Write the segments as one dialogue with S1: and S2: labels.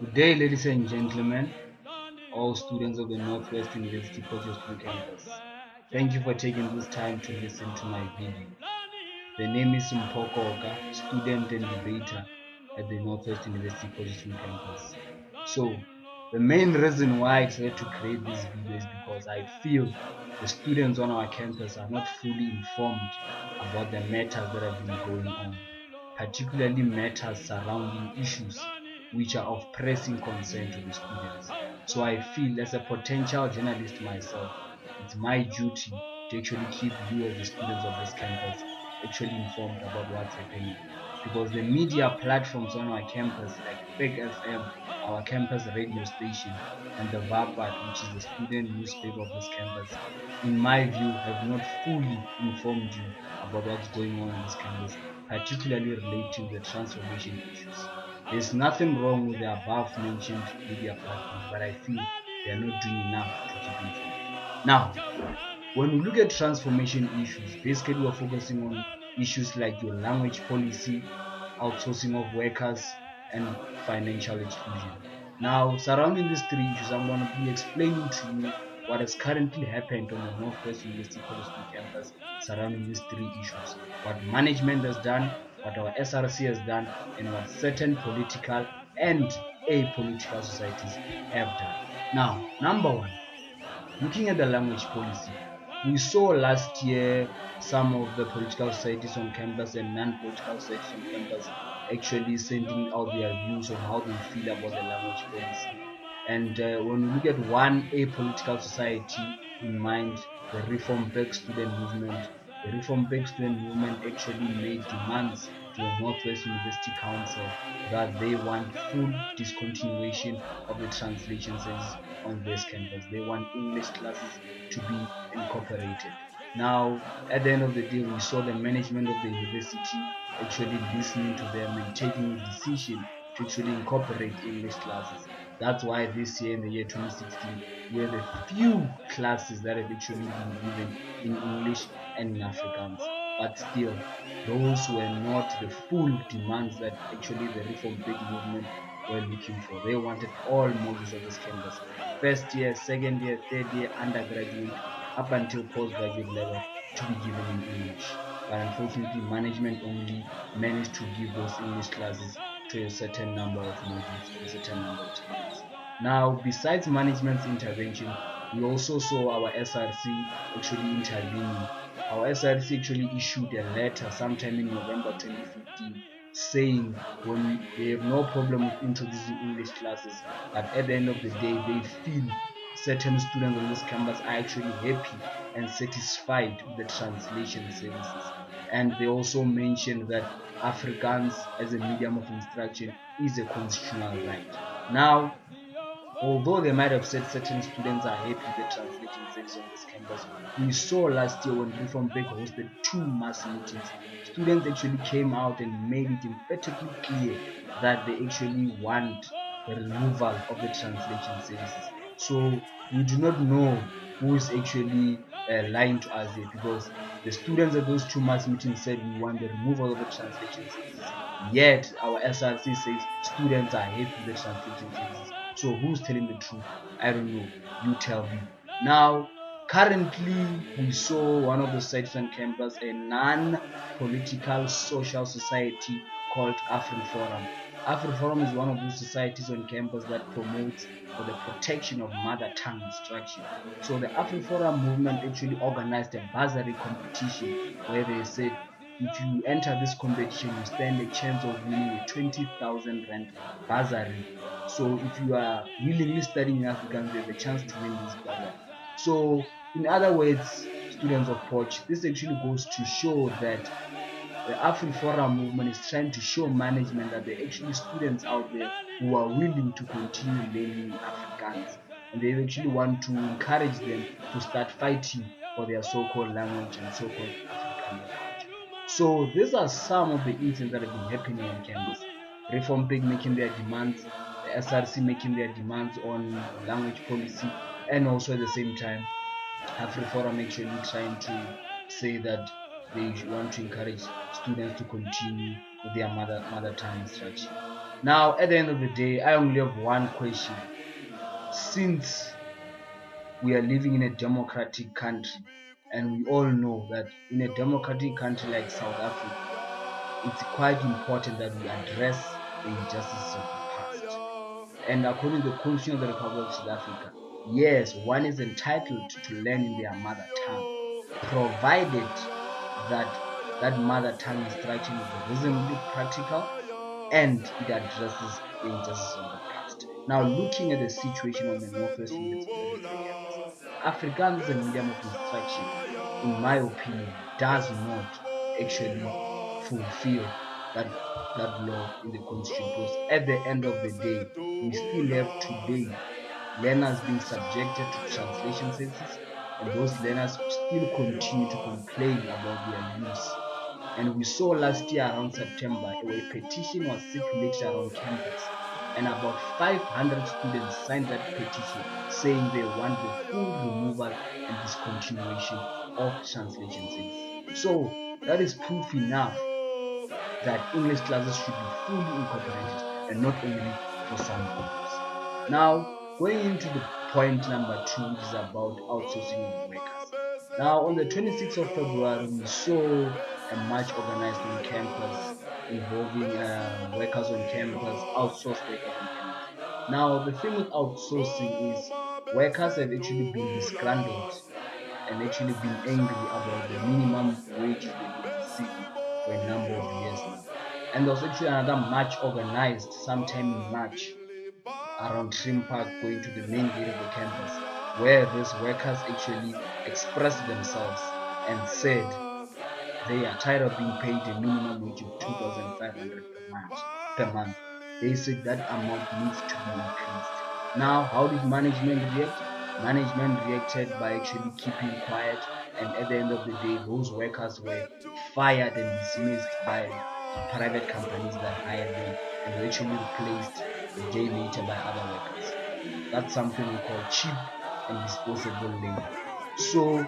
S1: Good day, ladies and gentlemen, all students of the Northwest University Potchefstroom campus. Thank you for taking this time to listen to my video. The name is Mpho Koka, student and debater at the Northwest University Potchefstroom campus. So, the main reason why I decided to create this video is because I feel the students on our campus are not fully informed about the matters that have been going on, particularly matters surrounding issues which are of pressing concern to the students. So I feel, as a potential journalist myself, it's my duty to actually keep you as the students of this campus actually informed about what's happening. Because the media platforms on our campus, like Big FM, our campus radio station, and the VAPAT, which is the student newspaper of this campus, in my view, have not fully informed you about what's going on this campus, particularly relating to the transformation issues. There's nothing wrong with the above mentioned media platforms, but I feel they are not doing enough to keep informed. Now, when we look at transformation issues, basically we're focusing on issues like your language policy, outsourcing of workers, and financial exclusion. Now, surrounding these three issues, I'm going to be explaining to you what has currently happened on the Northwest University College campus surrounding these three issues, what management has done, what our SRC has done, and what certain political and apolitical societies have done. Now, number one, looking at the language policy, we saw last year some of the political societies on campus and non-political societies on campus actually sending out their views on how they feel about the language policy. And when we look at one apolitical society in mind, the Reform Back Student Movement, the Reform Back Student Movement actually made demands to the Northwest University Council that they want full discontinuation of the translation services on this campus. They want English classes to be incorporated. Now, at the end of the day, we saw the management of the university actually listening to them and taking a decision to actually incorporate English classes. That's why this year, in the year 2016, we have a few classes that have actually been given in English and in Afrikaans. But still, those were not the full demands that actually the Reform Big movement were looking for. They wanted all modules of this campus: first year, second year, third year, undergraduate, up until postgraduate level, to be given in English. But unfortunately, management only managed to give those English classes to a certain number of modules, to a certain number of students. Now, besides management's intervention, we also saw our SRC actually intervening. Our SRC actually issued a letter sometime in November 2015 saying when they have no problem with introducing English classes, but at the end of the day, they feel certain students on this campus are actually happy and satisfied with the translation services. And they also mentioned that Afrikaans as a medium of instruction is a constitutional right. Now, although they might have said certain students are happy with the translating service on this campus, we saw last year when Reform Bank hosted two mass meetings, students actually came out and made it emphatically clear that they actually want the removal of the translation services. So we do not know who is actually lying to us here, because the students at those two mass meetings said we want the removal of the translation services. Yet our SRC says students are happy with the translation services. So who's telling the truth? I don't know. You tell me. Now, currently, we saw one of the sites on campus, a non-political social society called AfriForum. AfriForum is one of those societies on campus that promotes for the protection of mother tongue instruction. So the AfriForum movement actually organized a bursary competition where they said if you enter this competition, you stand a chance of winning a 20,000 rand bursary. So if you are willingly studying Afrikaans, there's a chance to win this bursary. So in other words, students of Poch, this actually goes to show that the AfriForum movement is trying to show management that there are actually students out there who are willing to continue learning Afrikaans. And they actually want to encourage them to start fighting for their so-called language and so-called African culture. So these are some of the incidents that have been happening on campus. Reform Big making their demands, the SRC making their demands on language policy, and also at the same time, AfriForum actually trying to say that they want to encourage students to continue with their mother tongue instruction. Now, at the end of the day, I only have one question. Since we are living in a democratic country, and we all know that in a democratic country like South Africa, it's quite important that we address the injustices of the past. And according to the Constitution of the Republic of South Africa, yes, one is entitled to learn in their mother tongue, provided that that mother tongue instruction is reasonably practical and it addresses the injustices of the past. Now, looking at the situation on the Northwest University campus, Afrikaans as a medium of instruction, in my opinion, does not actually fulfill that law in the constitution, because at the end of the day, we still have today learners being subjected to translation services, and those learners still continue to complain about their use. And we saw last year around September, a petition was circulated around campus, and about 500 students signed that petition saying they want the full removal and discontinuation of translation services. So that is proof enough that English classes should be fully incorporated and not only for some groups. Now, going into the point number 2, which is about outsourcing of workers. Now, on the 26th of February, we saw a march organized on campus involving workers on campus, outsourced workers on campus. Now, the thing with outsourcing is workers have actually been disgruntled and actually been angry about the minimum wages they've been receiving for a number of years now. And there was actually another march organized sometime in March around Mpho going to the main gate of the campus, where these workers actually expressed themselves and said they are tired of being paid a minimum wage of 2,500 per month. They said that amount needs to be increased. Now, how did management react? Management reacted by actually keeping quiet, and at the end of the day, those workers were fired and dismissed by private companies that hired them, and were actually replaced a day later by other workers. That's something we call cheap and disposable labor. So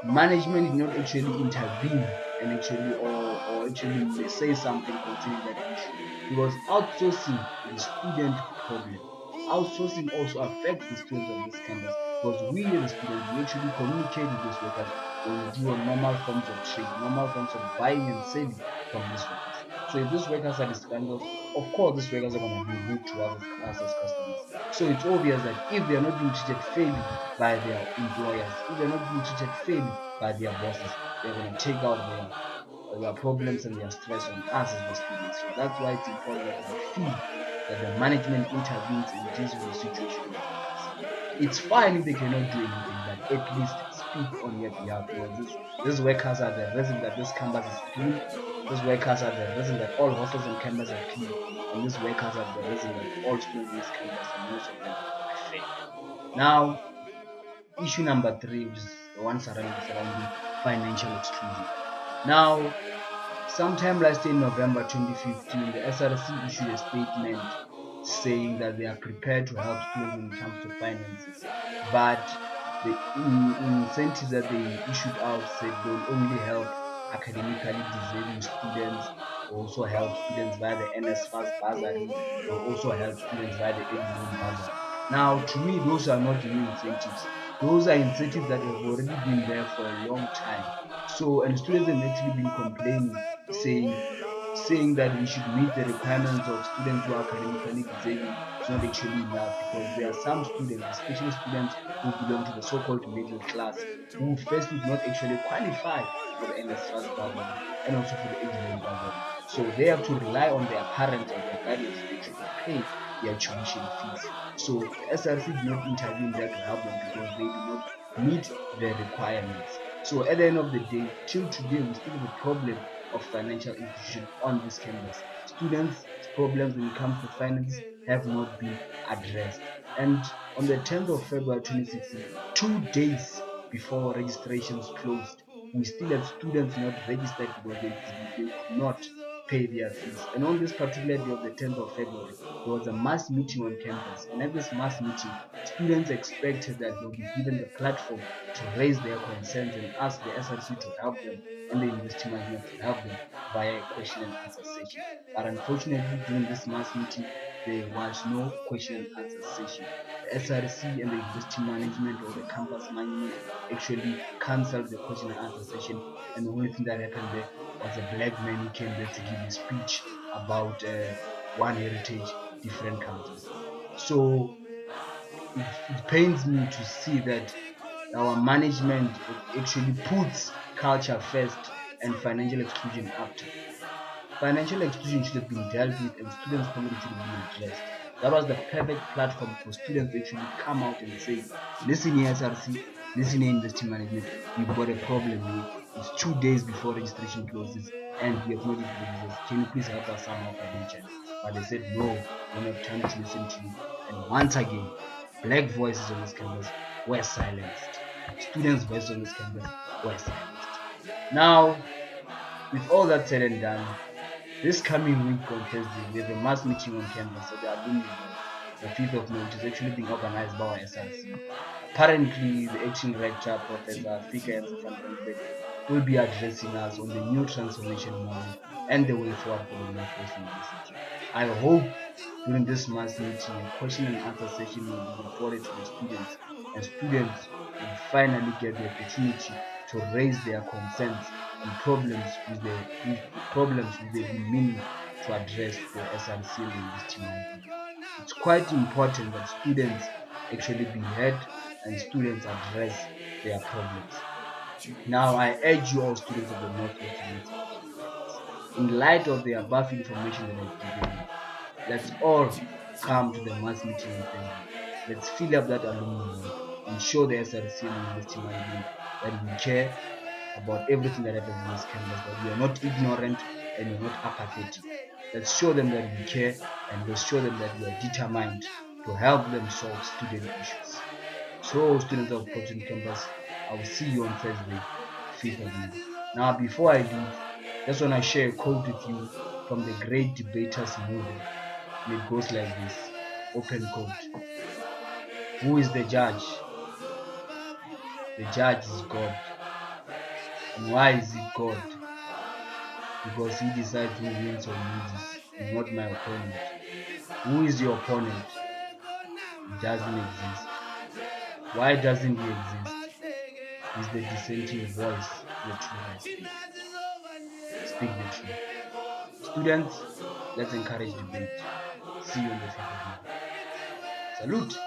S1: management did not actually intervene and actually or actually say something concerning that issue, because outsourcing is a student problem. Outsourcing also affects the students of this campus, because we as students, we actually communicate with these workers when we do normal forms of trade, normal forms of buying and selling from these workers. So if these workers are disgruntled, of course these workers are going to be rude to us as customers. So it's obvious that if they are not being treated fairly by their employers, if they're not being treated fairly by their bosses, they're going to take out their problems and their stress on us as the students. So that's why it's important that we feel that the management intervenes and deals with the situation of workers. It's fine if they cannot do anything, but at least speak on their behalf, because these workers are the reason that this campus is clean. These workers are the reason that all hostels on campus are clean, and these workers are the reason that all students in this campus and most of them are fed. Now, issue number 3, which is the one surrounding financial exclusion. Now, sometime last year in November 2015, the SRC issued a statement saying that they are prepared to help students when it comes to finances, but the incentives that they issued out said they will only help academically deserving students, also help students via the NSFAS bursary, they will also help students via the EduLoan bursary. Now, to me, those are not new incentives. Those are incentives that have already been there for a long time. So, and students have actually been complaining, saying that we should meet the requirements of students who are academically deserving. It's not actually enough, because there are some students, especially students who belong to the so-called middle class, who firstly do not actually qualify for the NSFAS bursary and also for the EduLoan bursary. So they have to rely on their parents or their guardians to actually pay their tuition fees. So the SRC did not intervene there to help them, because they do not meet the requirements. So at the end of the day, till today, we still have a problem of financial inclusion on this campus. Students' problems when it comes to finances have not been addressed. And on the 10th of February 2016, 2 days before registrations closed, we still had students not registered because they could not. pay their fees. And on this particular day of the 10th of February, there was a mass meeting on campus. And at this mass meeting, students expected that they'll be given the platform to raise their concerns and ask the SRC to help them and the university management to help them via a question and answer session. But unfortunately, during this mass meeting, there was no question and answer session. The SRC and the university management or the campus management actually cancelled the question and answer session, and the only thing that happened there was a black man who came there to give a speech about one heritage, different cultures. So it pains me to see that our management actually puts culture first and financial exclusion after. Financial exclusion should have been dealt with and students' poverty should have been addressed. That was the perfect platform for students to actually come out and say, listen here, SRC, listen here, University Management, we've got a problem here. It's 2 days before registration closes and we have not yet registered. Can you please help us somehow financially? But they said, no, we don't have time to listen to you. And once again, black voices on this campus were silenced. Students' voices on this campus were silenced. Now, with all that said and done, this coming week on Thursday, we have a mass meeting on campus at the Alumni Hall, the 5th of May, which is actually being organized by our SRC. Apparently, the acting rector, Professor Fika van Rensburg, will be addressing us on the new transformation model and the way forward for the Northwest University. I hope during this mass meeting, a question and answer session will be afforded to the students, and students will finally get the opportunity to raise their concerns and problems which they've been meaning to address to the SRC and the university management. It's quite important that students actually be heard and students address their problems. Now, I urge you all students of the Northwest University campus, in light of the above information that I've given you, let's all come to the mass meeting on Thursday. Let's fill up that alumni hall and show the SRC and the university management that we care about everything that happens in this campus, that we are not ignorant and we're not apathetic. Let's show them that we care and let's show them that we are determined to help them solve student issues. So, students of Proton Campus, I will see you on Thursday, 5th of May. Now, before I leave, just want to share a quote with you from the Great Debaters movie, and it goes like this: open quote. Who is the judge? The judge is God. And why is it God? Because he decides who wins or loses, and not my opponent. Who is your opponent? He doesn't exist. Why doesn't he exist? He's the dissenting voice the truth I speak. Speak the truth. Students, let's encourage debate. See you on the 5th of May. Salute!